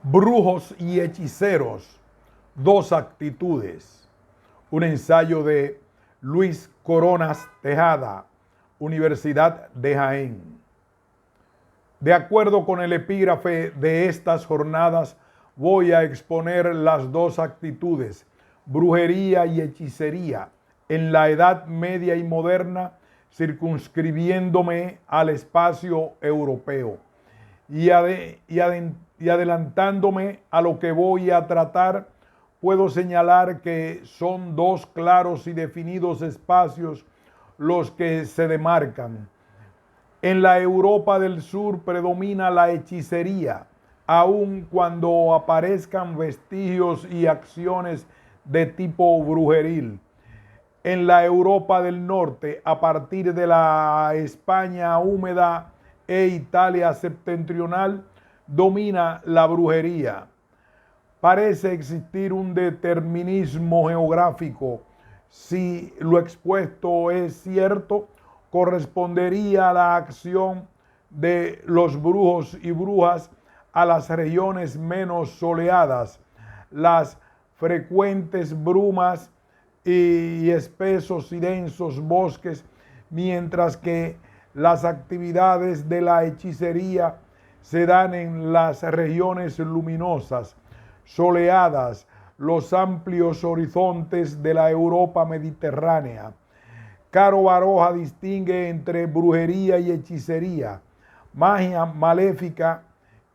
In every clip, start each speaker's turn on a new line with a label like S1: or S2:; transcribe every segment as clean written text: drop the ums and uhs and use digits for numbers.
S1: Brujos y hechiceros, dos actitudes. Un ensayo de Luis Coronas Tejada, Universidad de Jaén. De acuerdo con el epígrafe de estas jornadas, voy a exponer las dos actitudes, brujería y hechicería, en la Edad Media y moderna, circunscribiéndome al espacio europeo y adelantándome a lo que voy a tratar. Puedo señalar que son dos claros y definidos espacios los que se demarcan. En la Europa del Sur predomina la hechicería, aun cuando aparezcan vestigios y acciones de tipo brujeril. En la Europa del Norte, a partir de la España húmeda e Italia septentrional, domina la brujería. Parece existir un determinismo geográfico. Si lo expuesto es cierto, correspondería la acción de los brujos y brujas a las regiones menos soleadas, las frecuentes brumas y espesos y densos bosques, mientras que las actividades de la hechicería se dan en las regiones luminosas, soleadas, los amplios horizontes de la Europa mediterránea. Caro Baroja distingue entre brujería y hechicería, magia maléfica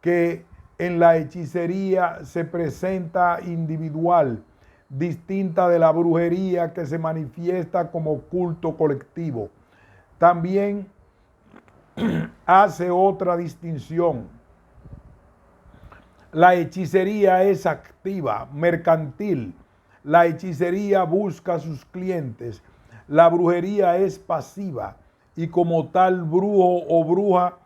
S1: que en la hechicería se presenta individual, distinta de la brujería que se manifiesta como culto colectivo. También hace otra distinción. La hechicería es activa, mercantil. La hechicería busca a sus clientes. La brujería es pasiva y como tal brujo o bruja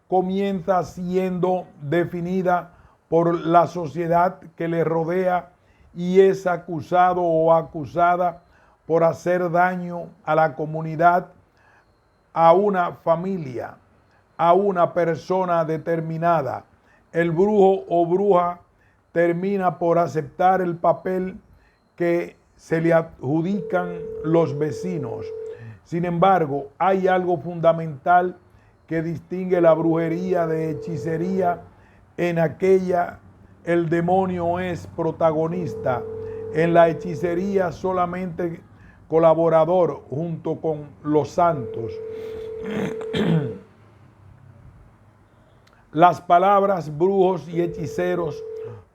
S1: comienza siendo definida por la sociedad que le rodea y es acusado o acusada por hacer daño a la comunidad, a una familia, a una persona determinada. El brujo o bruja termina por aceptar el papel que se le adjudican los vecinos. Sin embargo, hay algo fundamental que distingue la brujería de hechicería. En aquella el demonio es protagonista, en la hechicería solamente colaborador junto con los santos. Las palabras brujos y hechiceros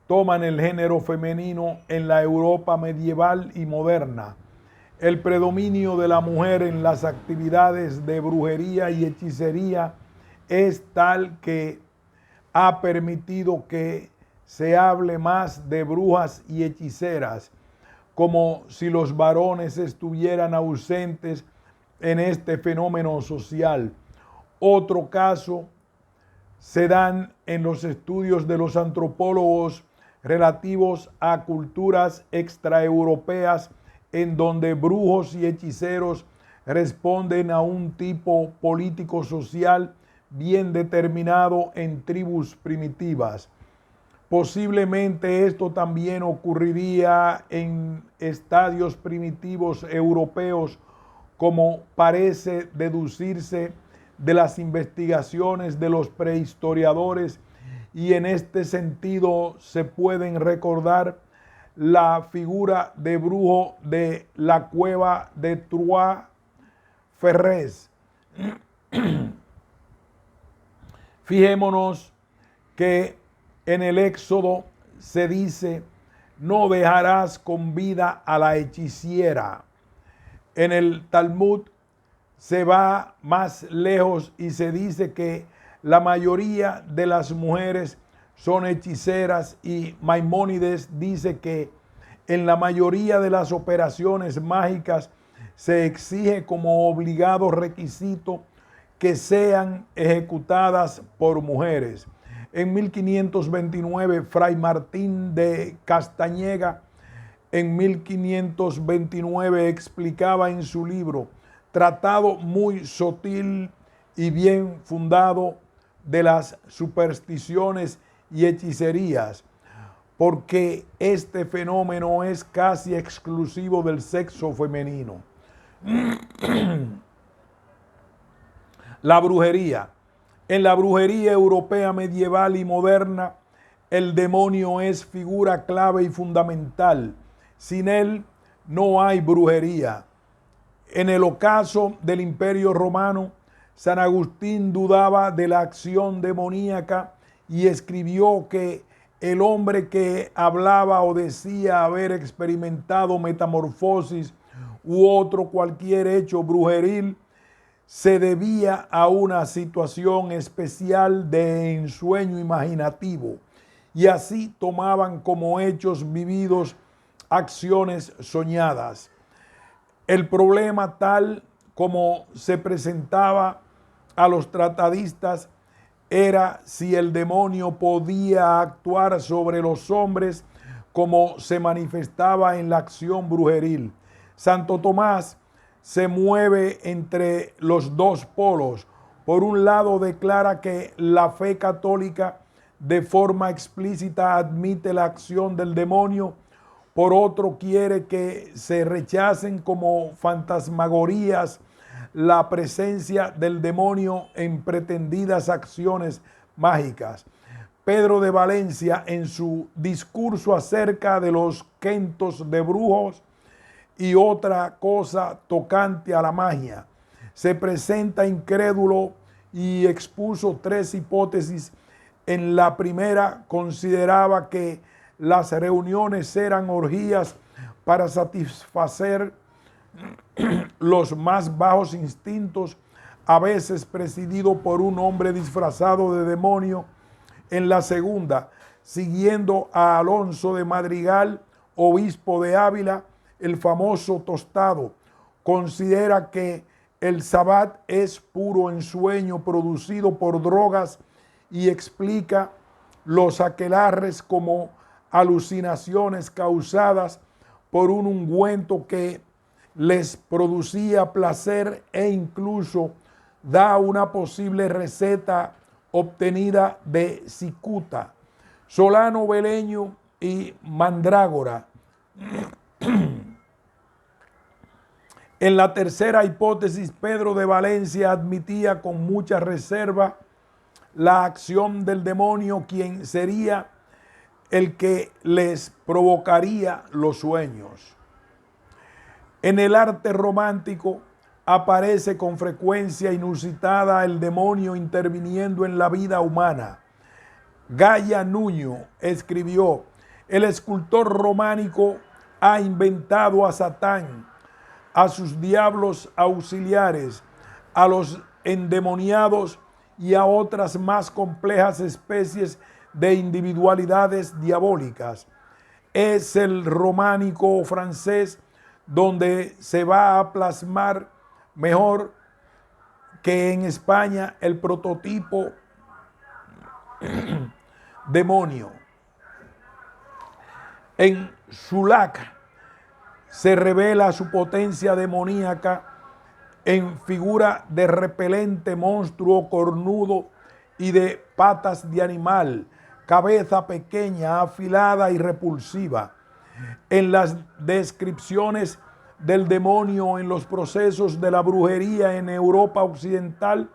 S1: toman el género femenino en la Europa medieval y moderna. El predominio de la mujer en las actividades de brujería y hechicería es tal que ha permitido que se hable más de brujas y hechiceras, como si los varones estuvieran ausentes en este fenómeno social. Otro caso se dan en los estudios de los antropólogos relativos a culturas extraeuropeas, en donde brujos y hechiceros responden a un tipo político-social bien determinado en tribus primitivas. Posiblemente esto también ocurriría en estadios primitivos europeos, como parece deducirse de las investigaciones de los prehistoriadores, y en este sentido se pueden recordar la figura de brujo de la cueva de Troyes-Ferrés. Fijémonos que en el Éxodo se dice: no dejarás con vida a la hechicera. En el Talmud se va más lejos y se dice que la mayoría de las mujeres son hechiceras, y Maimónides dice que en la mayoría de las operaciones mágicas se exige como obligado requisito que sean ejecutadas por mujeres. En 1529, Fray Martín de Castañeda, en 1529, explicaba en su libro Tratado muy sutil y bien fundado de las supersticiones y hechicerías: porque este fenómeno es casi exclusivo del sexo femenino. La brujería. En la brujería europea medieval y moderna, el demonio es figura clave y fundamental. Sin él no hay brujería. En el ocaso del Imperio Romano, San Agustín dudaba de la acción demoníaca y escribió que el hombre que hablaba o decía haber experimentado metamorfosis u otro cualquier hecho brujeril se debía a una situación especial de ensueño imaginativo, y así tomaban como hechos vividos acciones soñadas. El problema, tal como se presentaba a los tratadistas, era si el demonio podía actuar sobre los hombres como se manifestaba en la acción brujeril. Santo Tomás se mueve entre los dos polos. Por un lado, declara que la fe católica de forma explícita admite la acción del demonio. Por otro, quiere que se rechacen como fantasmagorías la presencia del demonio en pretendidas acciones mágicas. Pedro de Valencia, en su discurso acerca de los quentos de brujos y otra cosa tocante a la magia, se presenta incrédulo y expuso tres hipótesis. En la primera, consideraba que las reuniones eran orgías para satisfacer los más bajos instintos, a veces presidido por un hombre disfrazado de demonio. En la segunda, siguiendo a Alonso de Madrigal, obispo de Ávila, el famoso Tostado, considera que el sabbat es puro ensueño producido por drogas y explica los aquelarres como alucinaciones causadas por un ungüento que les producía placer, e incluso da una posible receta obtenida de cicuta, solano beleño y mandrágora. En la tercera hipótesis, Pedro de Valencia admitía con mucha reserva la acción del demonio, quien sería el que les provocaría los sueños. En el arte romántico aparece con frecuencia inusitada el demonio interviniendo en la vida humana. Gaya Nuño escribió: el escultor románico ha inventado a Satán, a sus diablos auxiliares, a los endemoniados y a otras más complejas especies de individualidades diabólicas. Es el románico francés donde se va a plasmar mejor que en España el prototipo demonio. En Sulac se revela su potencia demoníaca en figura de repelente monstruo cornudo y de patas de animal, cabeza pequeña, afilada y repulsiva. En las descripciones del demonio en los procesos de la brujería en Europa occidental,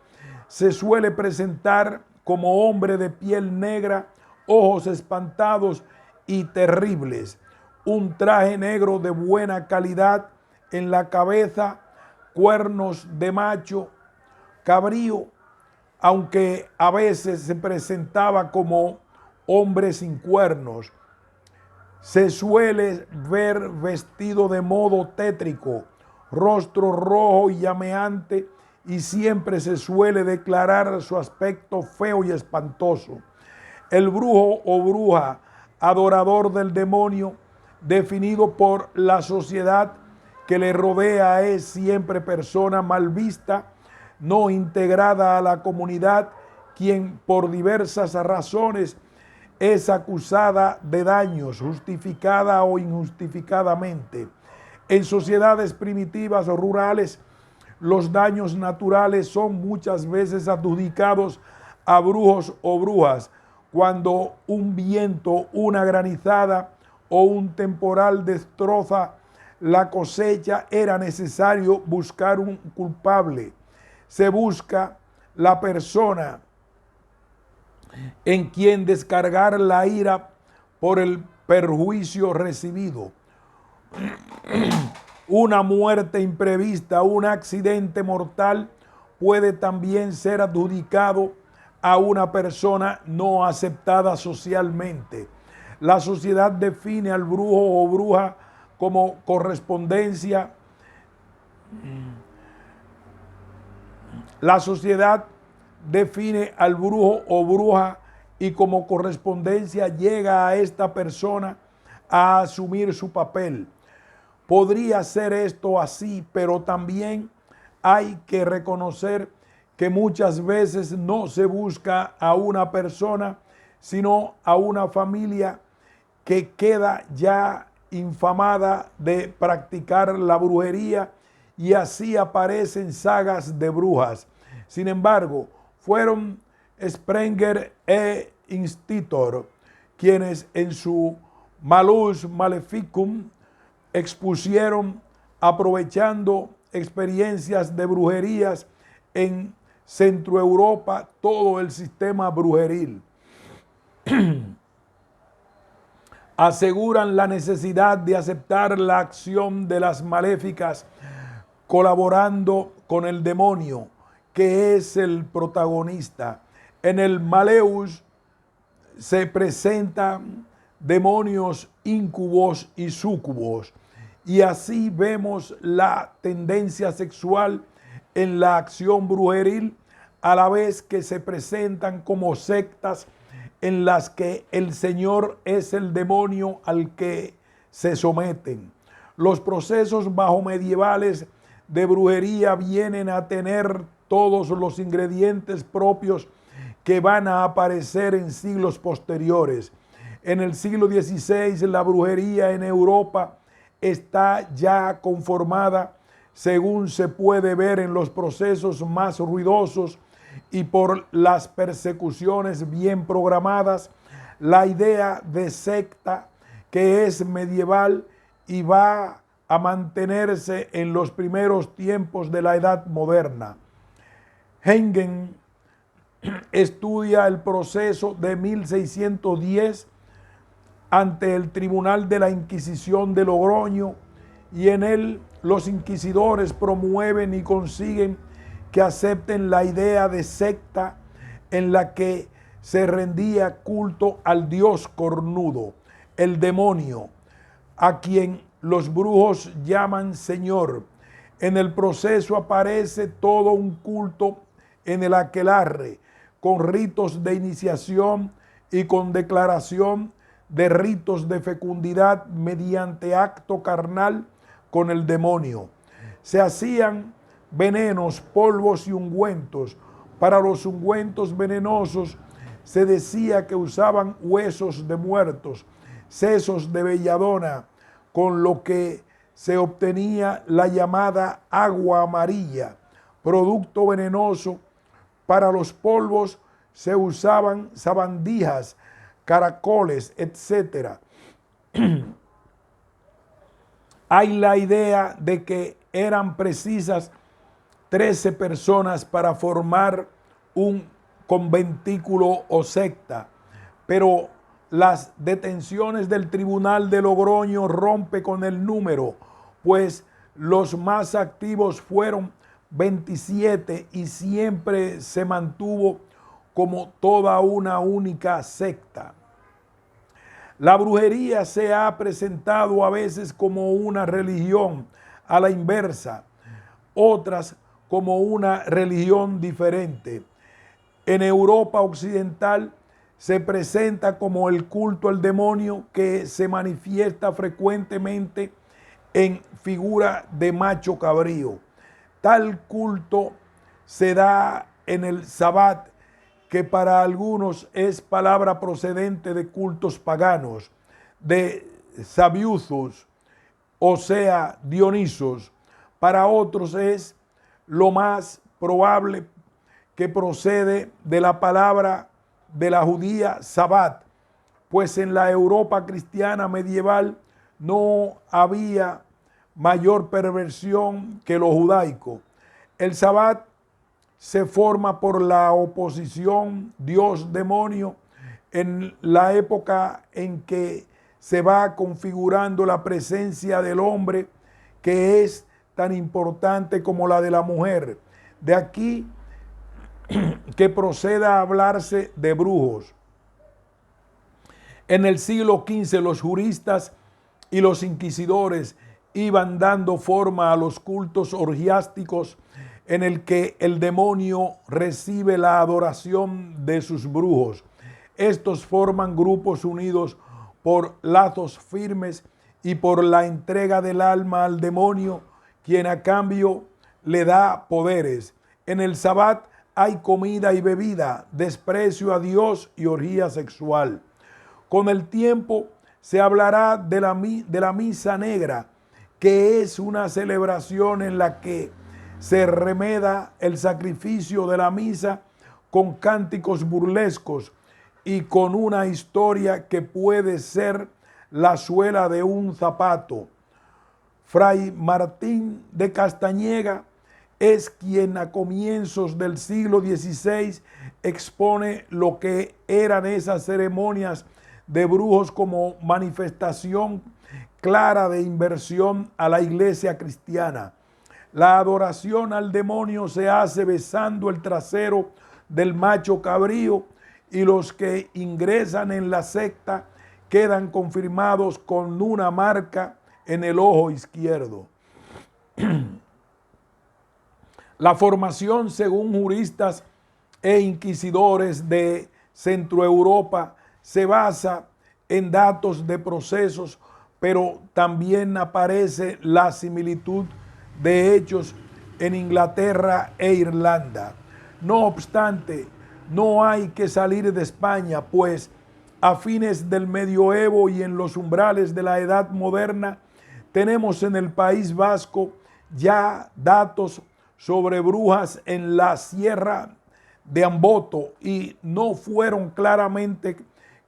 S1: se suele presentar como hombre de piel negra, ojos espantados y terribles, un traje negro de buena calidad en la cabeza, cuernos de macho cabrío, aunque a veces se presentaba como hombre sin cuernos. Se suele ver vestido de modo tétrico, rostro rojo y llameante, y siempre se suele declarar su aspecto feo y espantoso. El brujo o bruja, adorador del demonio, definido por la sociedad que le rodea, es siempre persona mal vista, no integrada a la comunidad, quien por diversas razones es acusada de daños, justificada o injustificadamente. En sociedades primitivas o rurales, los daños naturales son muchas veces adjudicados a brujos o brujas, Cuando un viento, una granizada o un temporal destroza la cosecha, era necesario buscar un culpable. Se busca la persona en quien descargar la ira por el perjuicio recibido. Una muerte imprevista, un accidente mortal puede también ser adjudicado a una persona no aceptada socialmente. La sociedad define al brujo o bruja como correspondencia. La sociedad define al brujo o bruja y como correspondencia llega a esta persona a asumir su papel. Podría ser esto así, pero también hay que reconocer que muchas veces no se busca a una persona, sino a una familia que queda ya infamada de practicar la brujería, y así aparecen sagas de brujas. Sin embargo, fueron Sprenger e Institor quienes en su Malus Maleficum expusieron, aprovechando experiencias de brujerías en Centroeuropa, todo el sistema brujeril. Aseguran la necesidad de aceptar la acción de las maléficas, colaborando con el demonio, que es el protagonista. En el Maleus se presentan demonios, incubos y súcubos, y así vemos la tendencia sexual en la acción brujeril, a la vez que se presentan como sectas en las que el Señor es el demonio al que se someten. Los procesos bajo medievales de brujería vienen a tener todos los ingredientes propios que van a aparecer en siglos posteriores. En el siglo XVI, la brujería en Europa está ya conformada, según se puede ver en los procesos más ruidosos y por las persecuciones bien programadas. La idea de secta, que es medieval y va a mantenerse en los primeros tiempos de la Edad Moderna. Hengen estudia el proceso de 1610 ante el Tribunal de la Inquisición de Logroño, y en él los inquisidores promueven y consiguen que acepten la idea de secta en la que se rendía culto al dios cornudo, el demonio, a quien los brujos llaman Señor. En el proceso aparece todo un culto en el aquelarre, con ritos de iniciación y con declaración de ritos de fecundidad mediante acto carnal con el demonio. Se hacían venenos, polvos y ungüentos. Para los ungüentos venenosos se decía que usaban huesos de muertos, sesos de belladona, con lo que se obtenía la llamada agua amarilla, producto venenoso. Para los polvos se usaban sabandijas, caracoles, etc. Hay la idea de que eran precisas 13 personas para formar un conventículo o secta, pero las detenciones del Tribunal de Logroño rompe con el número, pues los más activos fueron 27 y siempre se mantuvo como toda una única secta. La brujería se ha presentado a veces como una religión a la inversa, otras como una religión diferente. En Europa occidental se presenta como el culto al demonio, que se manifiesta frecuentemente en figura de macho cabrío. Tal culto se da en el Sabbat, que para algunos es palabra procedente de cultos paganos, de Sabiuthus, o sea, Dionisos. Para otros es lo más probable que procede de la palabra de la judía Sabbat, pues en la Europa cristiana medieval no había mayor perversión que lo judaico. El Sabbat se forma por la oposición Dios-demonio en la época en que se va configurando la presencia del hombre, que es tan importante como la de la mujer. De aquí que proceda a hablarse de brujos. En el siglo XV los juristas y los inquisidores iban dando forma a los cultos orgiásticos en el que el demonio recibe la adoración de sus brujos. Estos forman grupos unidos por lazos firmes y por la entrega del alma al demonio, quien a cambio le da poderes. En el Sabbat hay comida y bebida, desprecio a Dios y orgía sexual. Con el tiempo se hablará de la misa negra, que es una celebración en la que se remeda el sacrificio de la misa con cánticos burlescos y con una historia que puede ser la suela de un zapato. Fray Martín de Castañeda es quien a comienzos del siglo XVI expone lo que eran esas ceremonias de brujos como manifestación clara de inversión a la iglesia cristiana. La adoración al demonio se hace besando el trasero del macho cabrío y los que ingresan en la secta quedan confirmados con una marca en el ojo izquierdo. La formación, según juristas e inquisidores de Centroeuropa, se basa en datos de procesos, pero también aparece la similitud de hechos en Inglaterra e Irlanda. No obstante, no hay que salir de España, pues a fines del medioevo y en los umbrales de la edad moderna, tenemos en el País Vasco ya datos sobre brujas en la sierra de Amboto y no fueron claramente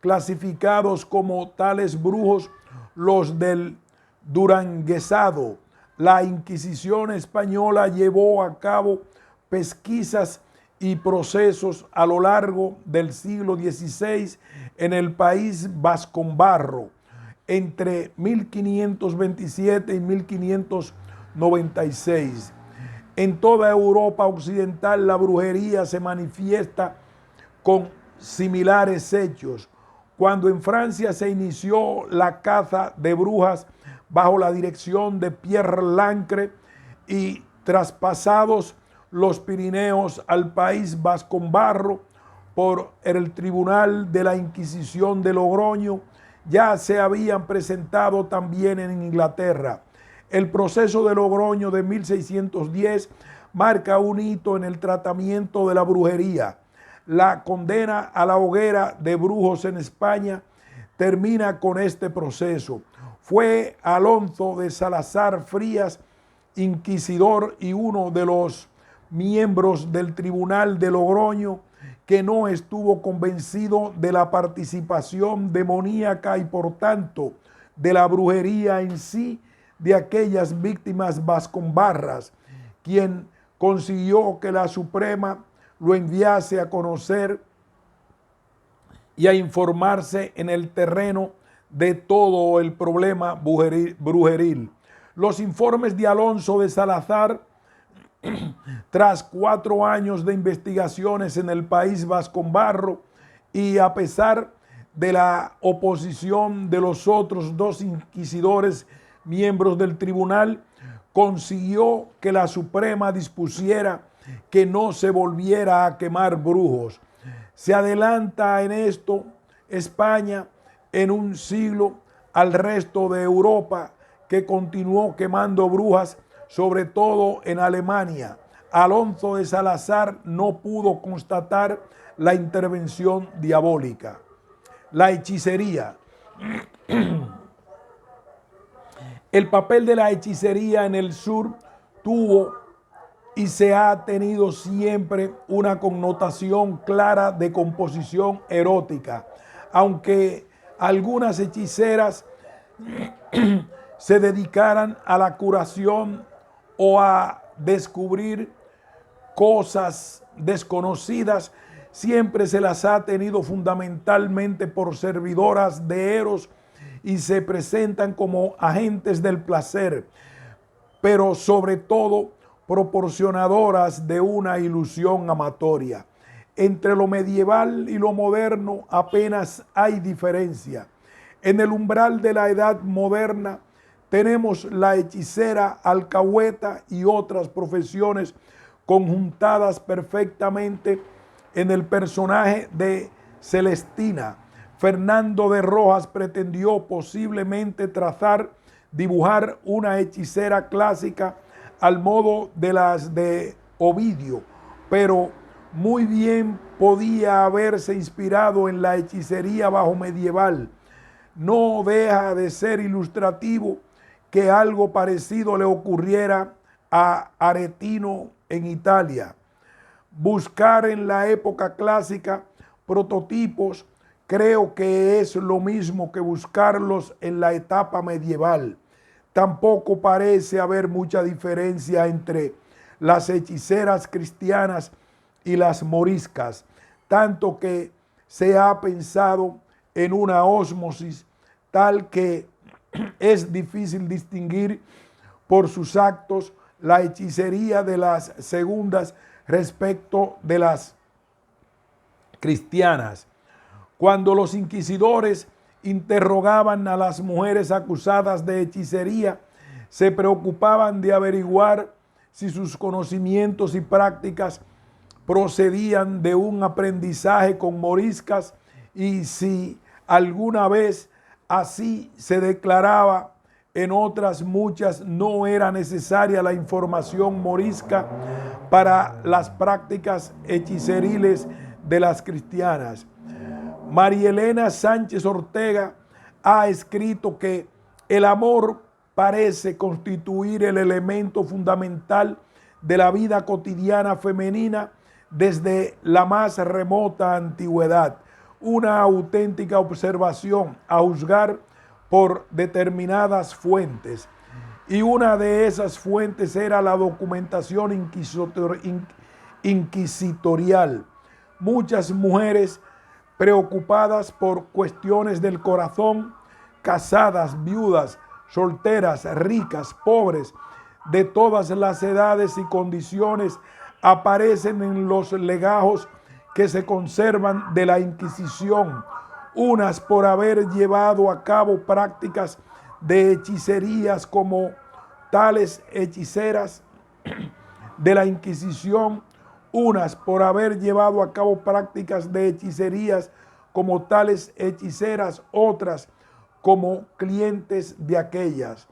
S1: clasificados como tales brujos los del Duranguesado. La Inquisición española llevó a cabo pesquisas y procesos a lo largo del siglo XVI en el País Vasconbarro, entre 1527 y 1596. En toda Europa occidental la brujería se manifiesta con similares hechos. Cuando en Francia se inició la caza de brujas bajo la dirección de Pierre Lancre y traspasados los Pirineos al País Vasconbarro por el Tribunal de la Inquisición de Logroño, ya se habían presentado también en Inglaterra. El proceso de Logroño de 1610 marca un hito en el tratamiento de la brujería. La condena a la hoguera de brujos en España termina con este proceso. Fue Alonso de Salazar Frías, inquisidor y uno de los miembros del Tribunal de Logroño, que no estuvo convencido de la participación demoníaca y por tanto de la brujería en sí de aquellas víctimas vasconbarras, quien consiguió que la Suprema lo enviase a conocer y a informarse en el terreno de todo el problema brujeril. Los informes de Alonso de Salazar, tras 4 años de investigaciones en el País Vasconbarro y a pesar de la oposición de los otros 2 inquisidores miembros del tribunal, consiguió que la Suprema dispusiera que no se volviera a quemar brujos. Se adelanta en esto España en un siglo al resto de Europa, que continuó quemando brujas, sobre todo en Alemania. Alonso de Salazar no pudo constatar la intervención diabólica. La hechicería. El papel de la hechicería en el sur tuvo y se ha tenido siempre una connotación clara de composición erótica, aunque algunas hechiceras se dedicaran a la curación o a descubrir cosas desconocidas, siempre se las ha tenido fundamentalmente por servidoras de Eros y se presentan como agentes del placer, pero sobre todo proporcionadoras de una ilusión amatoria. Entre lo medieval y lo moderno apenas hay diferencia. En el umbral de la edad moderna tenemos la hechicera, alcahueta y otras profesiones conjuntadas perfectamente en el personaje de Celestina. Fernando de Rojas pretendió posiblemente dibujar una hechicera clásica al modo de las de Ovidio, pero muy bien podía haberse inspirado en la hechicería bajo medieval. No deja de ser ilustrativo que algo parecido le ocurriera a Aretino en Italia. Buscar en la época clásica prototipos creo que es lo mismo que buscarlos en la etapa medieval. Tampoco parece haber mucha diferencia entre las hechiceras cristianas y las moriscas, tanto que se ha pensado en una ósmosis tal que es difícil distinguir por sus actos la hechicería de las segundas respecto de las cristianas. Cuando los inquisidores interrogaban a las mujeres acusadas de hechicería, se preocupaban de averiguar si sus conocimientos y prácticas procedían de un aprendizaje con moriscas y si alguna vez así se declaraba. En otras muchas no era necesaria la información morisca para las prácticas hechiceriles de las cristianas. María Elena Sánchez Ortega ha escrito que el amor parece constituir el elemento fundamental de la vida cotidiana femenina desde la más remota antigüedad. Una auténtica observación a juzgar por determinadas fuentes. Y una de esas fuentes era la documentación inquisitorial. Muchas mujeres preocupadas por cuestiones del corazón, casadas, viudas, solteras, ricas, pobres, de todas las edades y condiciones, aparecen en los legajos que se conservan de la Inquisición, unas por haber llevado a cabo prácticas de hechicerías como tales hechiceras de la Inquisición, unas por haber llevado a cabo prácticas de hechicerías como tales hechiceras, otras como clientes de aquellas.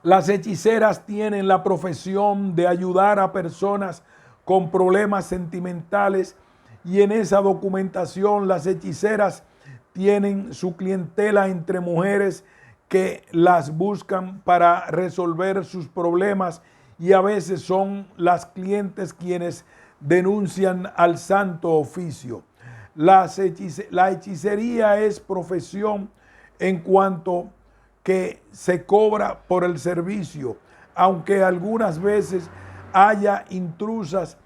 S1: Las hechiceras tienen la profesión de ayudar a personas con problemas sentimentales y en esa documentación las hechiceras tienen su clientela entre mujeres que las buscan para resolver sus problemas y a veces son las clientes quienes denuncian al santo oficio. La hechicería es profesión en cuanto que se cobra por el servicio, aunque algunas veces haya intrusas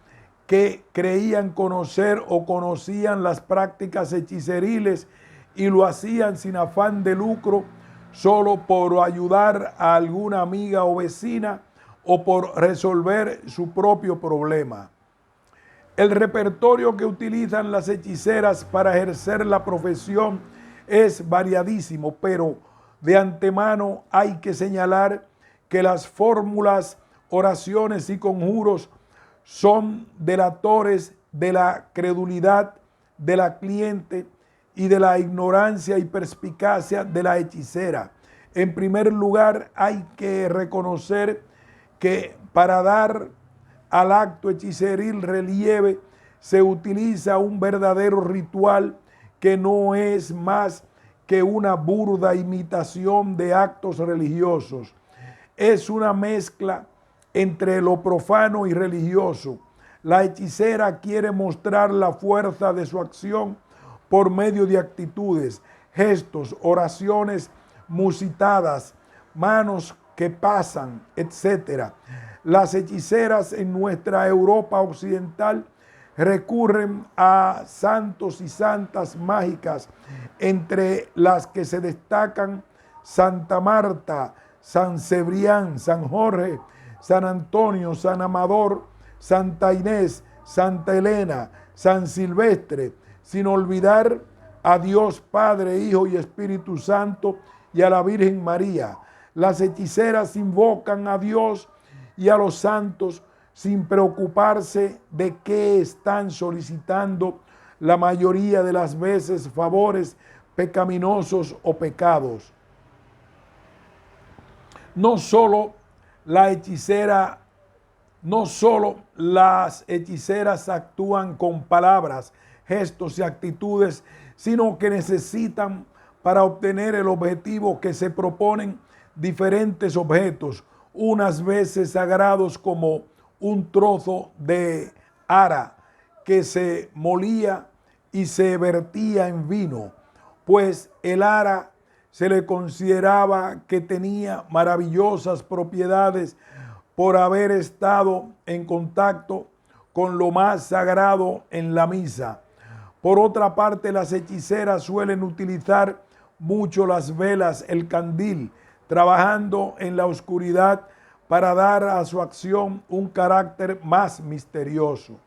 S1: que creían conocer o conocían las prácticas hechiceriles y lo hacían sin afán de lucro, solo por ayudar a alguna amiga o vecina o por resolver su propio problema. El repertorio que utilizan las hechiceras para ejercer la profesión es variadísimo, pero de antemano hay que señalar que las fórmulas, oraciones y conjuros son delatores de la credulidad de la cliente y de la ignorancia y perspicacia de la hechicera. En primer lugar, hay que reconocer que para dar al acto hechiceril relieve se utiliza un verdadero ritual que no es más que una burda imitación de actos religiosos. Es una mezcla entre lo profano y religioso. La hechicera quiere mostrar la fuerza de su acción por medio de actitudes, gestos, oraciones musitadas, manos que pasan, etc. Las hechiceras en nuestra Europa occidental recurren a santos y santas mágicas, entre las que se destacan Santa Marta, San Cebrián, San Jorge, San Antonio, San Amador, Santa Inés, Santa Elena, San Silvestre, sin olvidar a Dios Padre, Hijo y Espíritu Santo y a la Virgen María. Las hechiceras invocan a Dios y a los santos sin preocuparse de qué están solicitando, la mayoría de las veces favores pecaminosos o pecados. No solo las hechiceras actúan con palabras, gestos y actitudes, sino que necesitan para obtener el objetivo que se proponen diferentes objetos, unas veces sagrados como un trozo de ara que se molía y se vertía en vino, pues el ara se le consideraba que tenía maravillosas propiedades por haber estado en contacto con lo más sagrado en la misa. Por otra parte, las hechiceras suelen utilizar mucho las velas, el candil, trabajando en la oscuridad para dar a su acción un carácter más misterioso.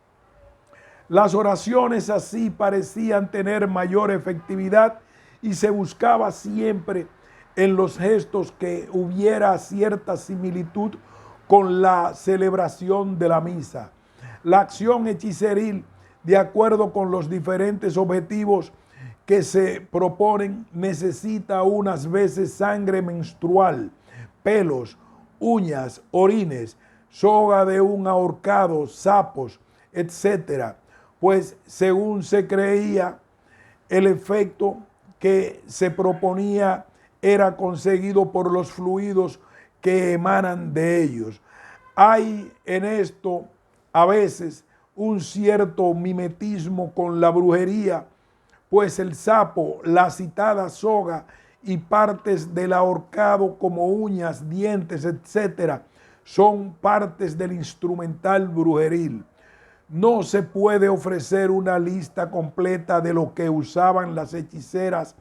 S1: Las oraciones así parecían tener mayor efectividad y se buscaba siempre en los gestos que hubiera cierta similitud con la celebración de la misa. La acción hechiceril, de acuerdo con los diferentes objetivos que se proponen, necesita unas veces sangre menstrual, pelos, uñas, orines, soga de un ahorcado, sapos, etc. Pues según se creía, el efecto que se proponía era conseguido por los fluidos que emanan de ellos. Hay en esto a veces un cierto mimetismo con la brujería, pues el sapo, la citada soga y partes del ahorcado como uñas, dientes, etc., son partes del instrumental brujeril. No se puede ofrecer una lista completa de lo que usaban las hechiceras,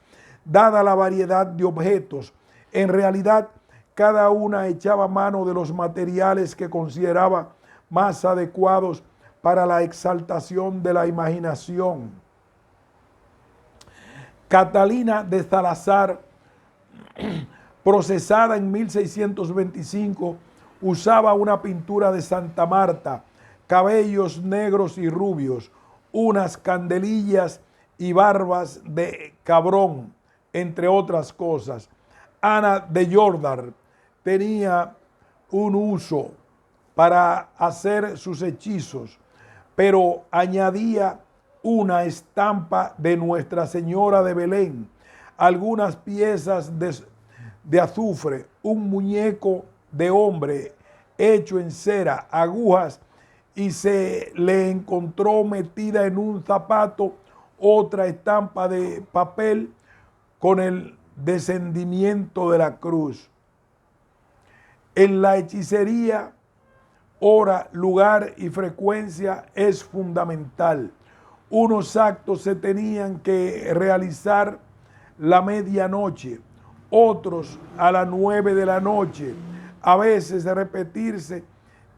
S1: dada la variedad de objetos. En realidad, cada una echaba mano de los materiales que consideraba más adecuados para la exaltación de la imaginación. Catalina de Salazar, procesada en 1625, usaba una pintura de Santa Marta, cabellos negros y rubios, unas candelillas y barbas de cabrón, entre otras cosas. Ana de Jordar tenía un uso para hacer sus hechizos, pero añadía una estampa de Nuestra Señora de Belén, algunas piezas de azufre, un muñeco de hombre hecho en cera, agujas, y se le encontró metida en un zapato otra estampa de papel con el descendimiento de la cruz. En la hechicería, hora, lugar y frecuencia es fundamental. Unos actos se tenían que realizar la medianoche, otros a las 9 de la noche, a veces repetirse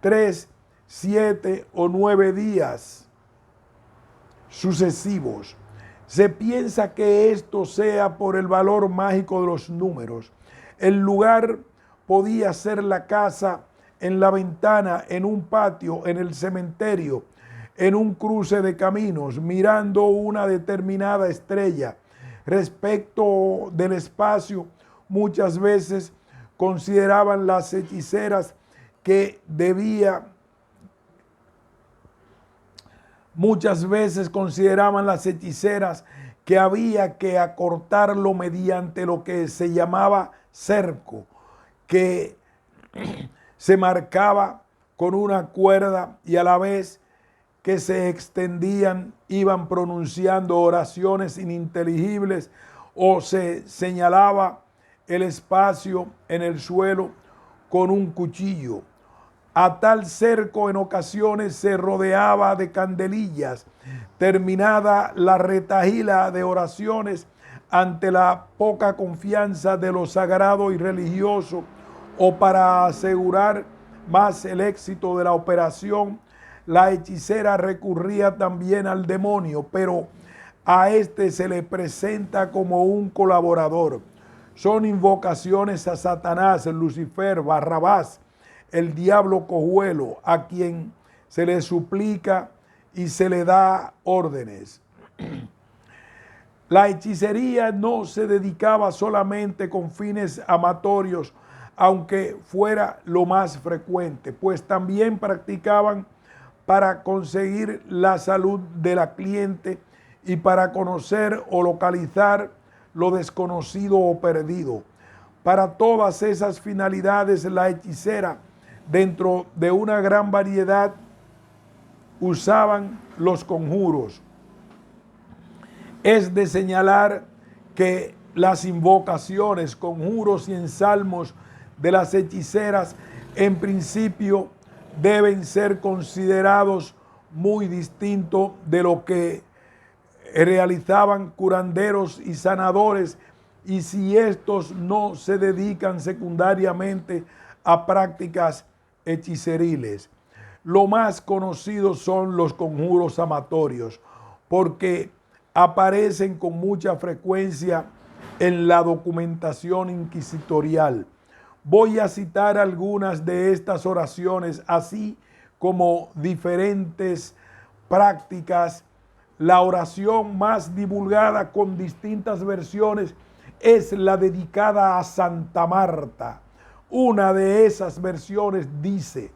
S1: 3, 7 o 9 días sucesivos. Se piensa que esto sea por el valor mágico de los números. El lugar podía ser la casa, en la ventana, en un patio, en el cementerio, en un cruce de caminos, mirando una determinada estrella. Respecto del espacio, muchas veces consideraban las hechiceras que había que acortarlo mediante lo que se llamaba cerco, que se marcaba con una cuerda y a la vez que se extendían iban pronunciando oraciones ininteligibles o se señalaba el espacio en el suelo con un cuchillo. A tal cerco en ocasiones se rodeaba de candelillas. Terminada la retahíla de oraciones, ante la poca confianza de lo sagrado y religioso, o para asegurar más el éxito de la operación, la hechicera recurría también al demonio, pero a este se le presenta como un colaborador. Son invocaciones a Satanás, Lucifer, Barrabás, el diablo cojuelo, a quien se le suplica y se le da órdenes. La hechicería no se dedicaba solamente con fines amatorios, aunque fuera lo más frecuente, pues también practicaban para conseguir la salud de la cliente y para conocer o localizar lo desconocido o perdido. Para todas esas finalidades, la hechicera, dentro de una gran variedad, usaban los conjuros. Es de señalar que las invocaciones, conjuros y ensalmos de las hechiceras en principio deben ser considerados muy distintos de lo que realizaban curanderos y sanadores, y si estos no se dedican secundariamente a prácticas hechiceriles. Lo más conocido son los conjuros amatorios, porque aparecen con mucha frecuencia en la documentación inquisitorial. Voy a citar algunas de estas oraciones, así como diferentes prácticas. La oración más divulgada con distintas versiones es la dedicada a Santa Marta. Una de esas versiones dice: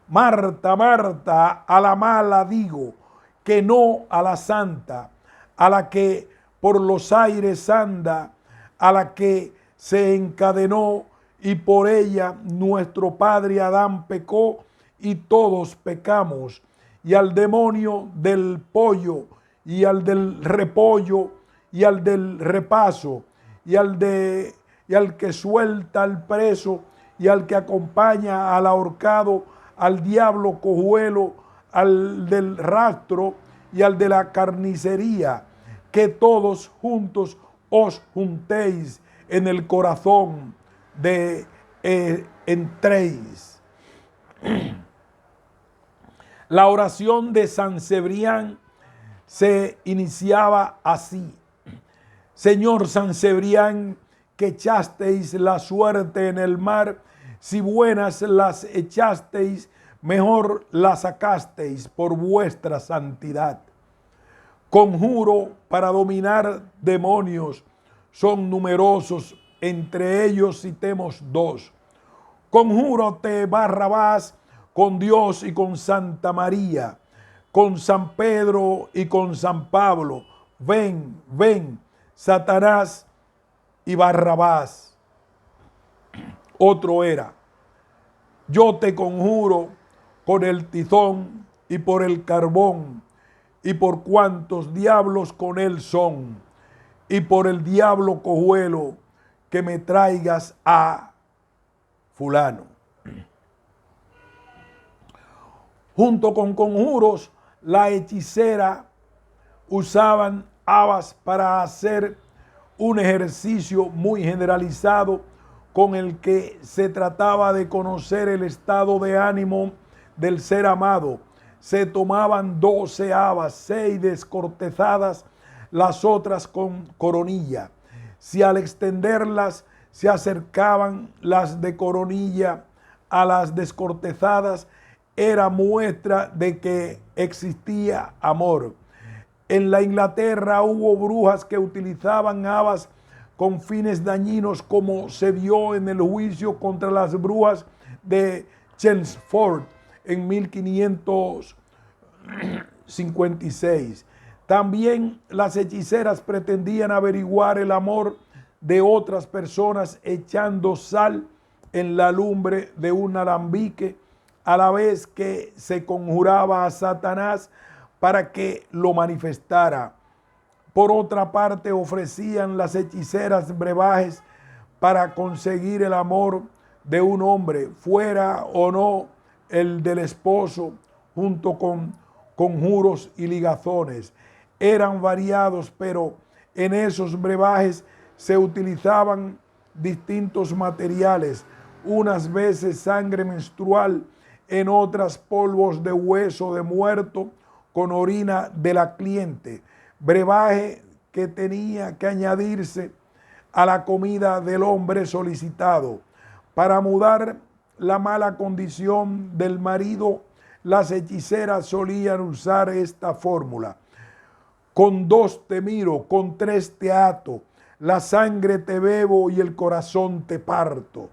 S1: Marta, Marta, a la mala digo, que no a la santa, a la que por los aires anda, a la que se encadenó y por ella nuestro padre Adán pecó y todos pecamos, y al demonio del pollo y al del repollo y al del repaso y al que suelta al preso y al que acompaña al ahorcado, al diablo cojuelo, al del rastro y al de la carnicería, que todos juntos os juntéis en el corazón de entréis. La oración de San Cebrián se iniciaba así: Señor San Cebrián, que echasteis la suerte en el mar, si buenas las echasteis, mejor las sacasteis por vuestra santidad. Conjuro para dominar demonios, son numerosos, entre ellos citemos dos. Conjúrote, Barrabás, con Dios y con Santa María, con San Pedro y con San Pablo. Ven, ven, Satanás y Barrabás. Otro era: yo te conjuro con el tizón y por el carbón, y por cuantos diablos con él son, y por el diablo cojuelo, que me traigas a fulano. Junto con conjuros, la hechicera usaban habas para hacer un ejercicio muy generalizado con el que se trataba de conocer el estado de ánimo del ser amado. Se tomaban 12 habas, 6 descortezadas, las otras con coronilla. Si al extenderlas se acercaban las de coronilla a las descortezadas, era muestra de que existía amor. En la Inglaterra hubo brujas que utilizaban habas con fines dañinos, como se vio en el juicio contra las brujas de Chelmsford en 1556. También las hechiceras pretendían averiguar el amor de otras personas echando sal en la lumbre de un alambique a la vez que se conjuraba a Satanás para que lo manifestara. Por otra parte, ofrecían las hechiceras brebajes para conseguir el amor de un hombre, fuera o no el del esposo, junto con conjuros y ligazones. Eran variados, pero en esos brebajes se utilizaban distintos materiales, unas veces sangre menstrual, en otras polvos de hueso de muerto con orina de la cliente, brebaje que tenía que añadirse a la comida del hombre solicitado. Para mudar la mala condición del marido, las hechiceras solían usar esta fórmula: con 2 te miro, con 3 te ato, la sangre te bebo y el corazón te parto.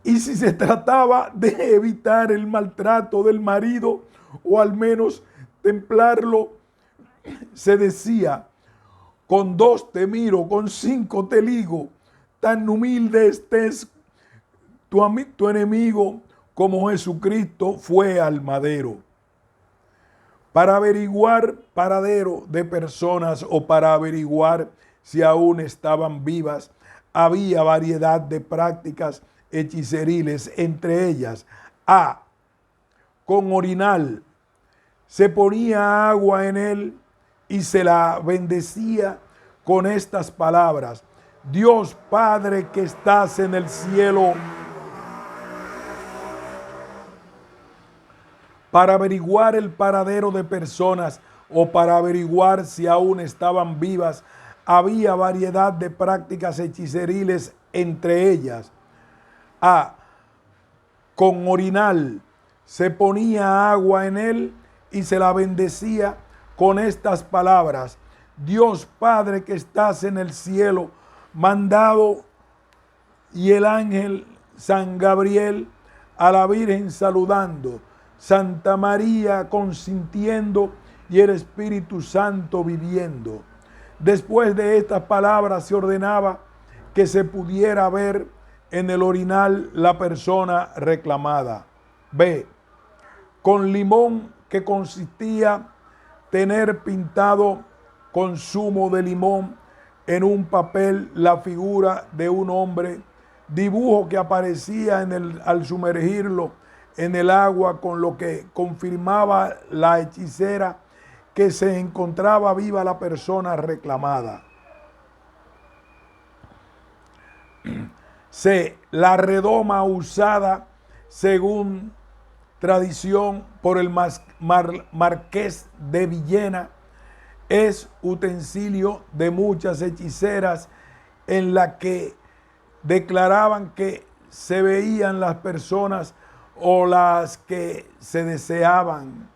S1: Y si se trataba de evitar el maltrato del marido, o al menos templarlo, se decía: con 2 te miro, con 5 te ligo, tan humilde estés tu enemigo como Jesucristo fue al madero. Para averiguar paradero de personas o para averiguar si aún estaban vivas, había variedad de prácticas hechiceriles, entre ellas: A. Con orinal. Se ponía agua en él y se la bendecía con estas palabras: Dios Padre que estás en el cielo. Para averiguar el paradero de personas o para averiguar si aún estaban vivas, había variedad de prácticas hechiceriles, entre ellas: A. Con orinal. Se ponía agua en él y se la bendecía con estas palabras: Dios Padre que estás en el cielo, mandado y el ángel San Gabriel a la Virgen saludando, Santa María consintiendo y el Espíritu Santo viviendo. Después de estas palabras se ordenaba que se pudiera ver en el orinal la persona reclamada. B. Con limón, que consistía tener pintado con zumo de limón en un papel la figura de un hombre, dibujo que aparecía al sumergirlo en el agua, con lo que confirmaba la hechicera que se encontraba viva la persona reclamada. C. La redoma usada según tradición por el marqués de Villena es utensilio de muchas hechiceras, en la que declaraban que se veían las personas o las que se deseaban.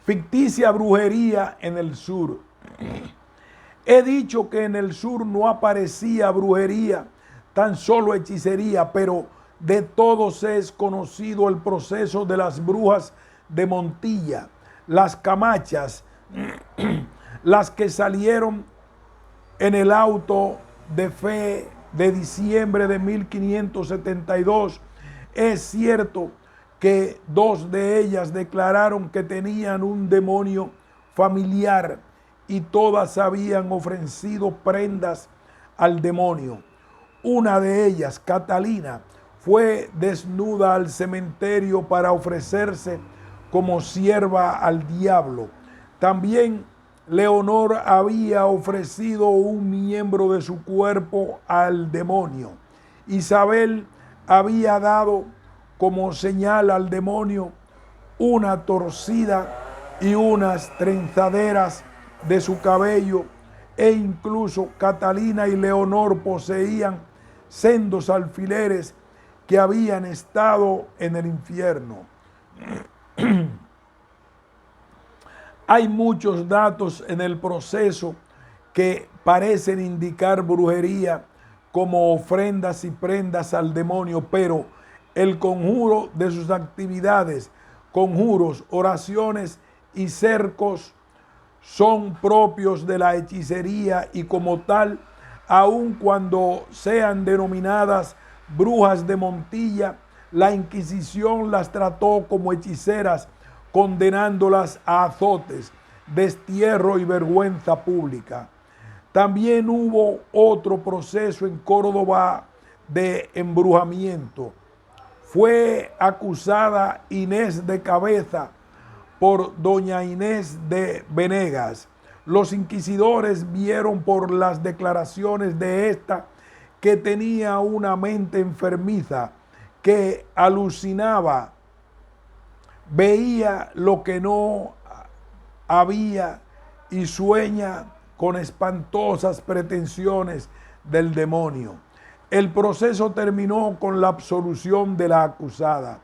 S1: Ficticia brujería en el sur. He dicho que en el sur no aparecía brujería, tan solo hechicería, pero de todos es conocido el proceso de las brujas de Montilla, las camachas, las que salieron en el auto de fe de diciembre de 1572. Es cierto que 2 de ellas declararon que tenían un demonio familiar y todas habían ofrecido prendas al demonio. Una de ellas, Catalina, fue desnuda al cementerio para ofrecerse como sierva al diablo. También Leonor había ofrecido un miembro de su cuerpo al demonio. Isabel había dado como señal al demonio una torcida y unas trenzaderas de su cabello, e incluso Catalina y Leonor poseían sendos alfileres que habían estado en el infierno. Hay muchos datos en el proceso que parecen indicar brujería, como ofrendas y prendas al demonio, pero el conjuro de sus actividades, conjuros, oraciones y cercos son propios de la hechicería y como tal aun cuando sean denominadas brujas de Montilla, la Inquisición las trató como hechiceras, condenándolas a azotes, destierro y vergüenza pública. También hubo otro proceso en Córdoba de embrujamiento. Fue acusada Inés de Cabeza por doña Inés de Venegas. Los inquisidores vieron por las declaraciones de esta que tenía una mente enfermiza, que alucinaba, veía lo que no había y sueña con espantosas pretensiones del demonio. El proceso terminó con la absolución de la acusada.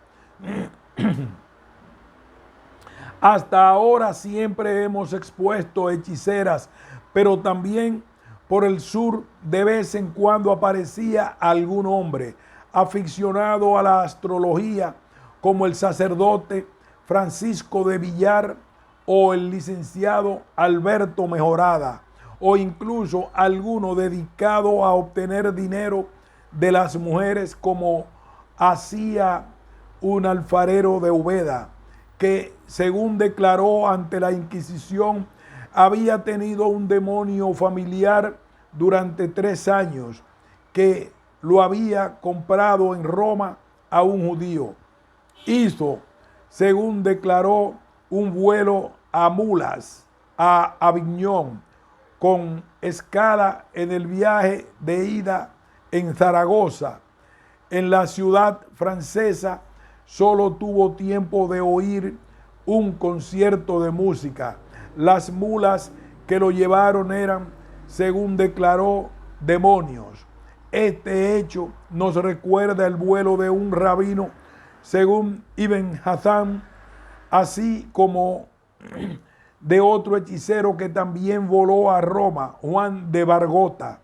S1: Hasta ahora siempre hemos expuesto hechiceras, pero también por el sur de vez en cuando aparecía algún hombre aficionado a la astrología, como el sacerdote Francisco de Villar o el licenciado Alberto Mejorada, o incluso alguno dedicado a obtener dinero de las mujeres, como hacía un alfarero de Úbeda, que según declaró ante la Inquisición, había tenido un demonio familiar durante 3 años, que lo había comprado en Roma a un judío. Hizo, según declaró, un vuelo a mulas a Aviñón, con escala en el viaje de ida en Zaragoza. En la ciudad francesa solo tuvo tiempo de oír un concierto de música. Las mulas que lo llevaron eran, según declaró, demonios. Este hecho nos recuerda el vuelo de un rabino, según Ibn Hazán, así como de otro hechicero que también voló a Roma, Juan de Bargota.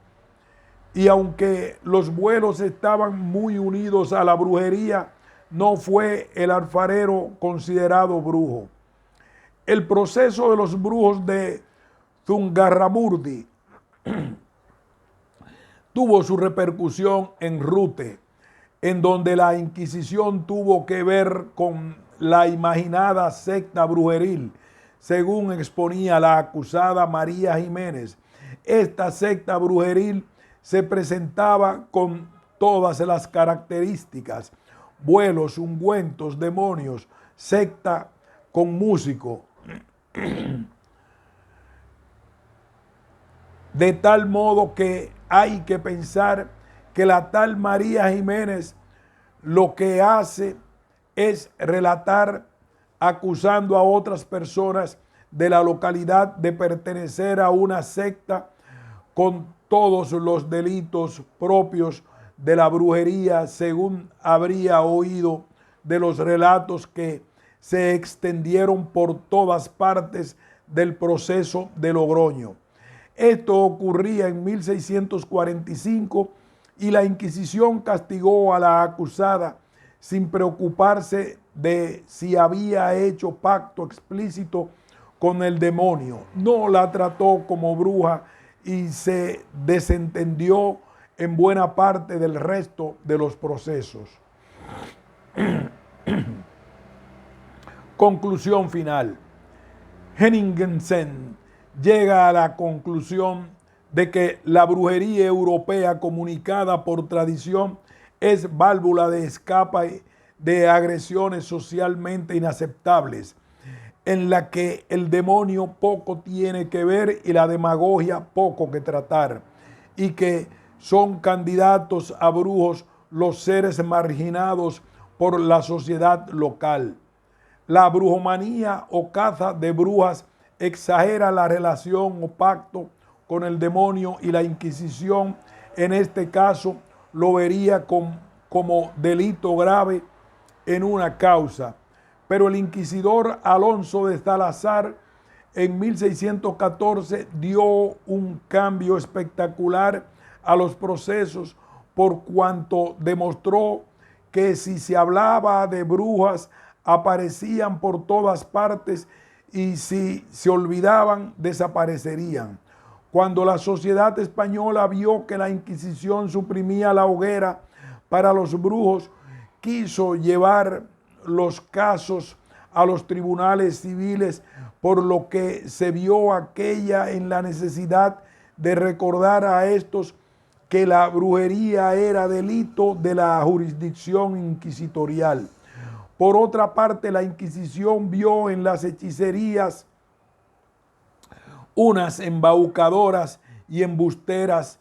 S1: Y aunque los vuelos estaban muy unidos a la brujería, no fue el alfarero considerado brujo. El proceso de los brujos de Zungarramurdi tuvo su repercusión en Rute, en donde la Inquisición tuvo que ver con la imaginada secta brujeril, según exponía la acusada María Jiménez. Esta secta brujeril se presentaba con todas las características: vuelos, ungüentos, demonios, secta con músico. De tal modo que hay que pensar que la tal María Jiménez lo que hace es relatar, acusando a otras personas de la localidad de pertenecer a una secta, con todos los delitos propios de la brujería, según habría oído de los relatos que se extendieron por todas partes del proceso de Logroño. Esto ocurría en 1645 y la Inquisición castigó a la acusada sin preocuparse de si había hecho pacto explícito con el demonio. No la trató como bruja y se desentendió en buena parte del resto de los procesos. Conclusión final. Henningsen llega a la conclusión de que la brujería europea, comunicada por tradición, es válvula de escape de agresiones socialmente inaceptables, en la que el demonio poco tiene que ver y la demagogia poco que tratar, y que son candidatos a brujos los seres marginados por la sociedad local. La brujomanía o caza de brujas exagera la relación o pacto con el demonio, y la Inquisición en este caso lo vería como delito grave en una causa. Pero el inquisidor Alonso de Salazar en 1614 dio un cambio espectacular a los procesos, por cuanto demostró que si se hablaba de brujas aparecían por todas partes, y si se olvidaban desaparecerían. Cuando la sociedad española vio que la Inquisición suprimía la hoguera para los brujos, quiso llevar los casos a los tribunales civiles, por lo que se vio aquella en la necesidad de recordar a estos que la brujería era delito de la jurisdicción inquisitorial. Por otra parte, la Inquisición vio en las hechicerías unas embaucadoras y embusteras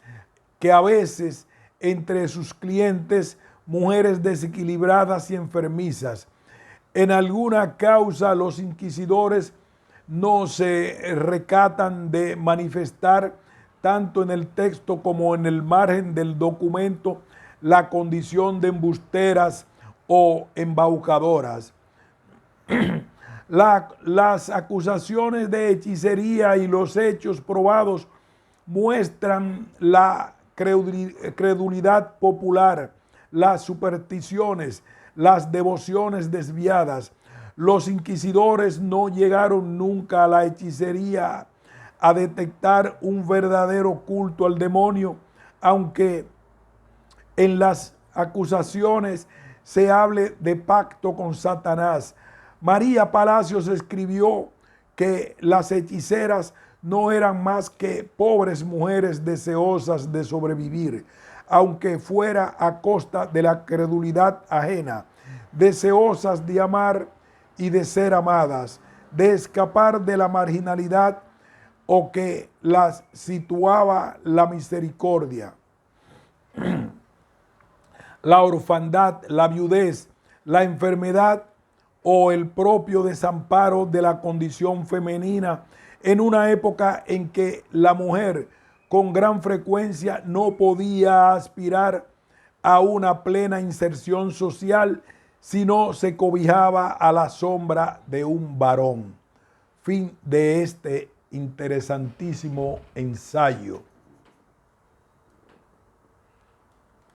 S1: que a veces entre sus clientes mujeres desequilibradas y enfermizas. En alguna causa los inquisidores no se recatan de manifestar tanto en el texto como en el margen del documento la condición de embusteras o embaucadoras. Las acusaciones de hechicería y los hechos probados muestran la credulidad popular, las supersticiones, las devociones desviadas. Los inquisidores no llegaron nunca a la hechicería a detectar un verdadero culto al demonio, aunque en las acusaciones se hable de pacto con Satanás. María Palacios escribió que las hechiceras no eran más que pobres mujeres deseosas de sobrevivir, aunque fuera a costa de la credulidad ajena, deseosas de amar y de ser amadas, de escapar de la marginalidad o que las situaba la misericordia. La orfandad, la viudez, la enfermedad o el propio desamparo de la condición femenina en una época en que la mujer con gran frecuencia no podía aspirar a una plena inserción social si no se cobijaba a la sombra de un varón. Fin de este interesantísimo ensayo.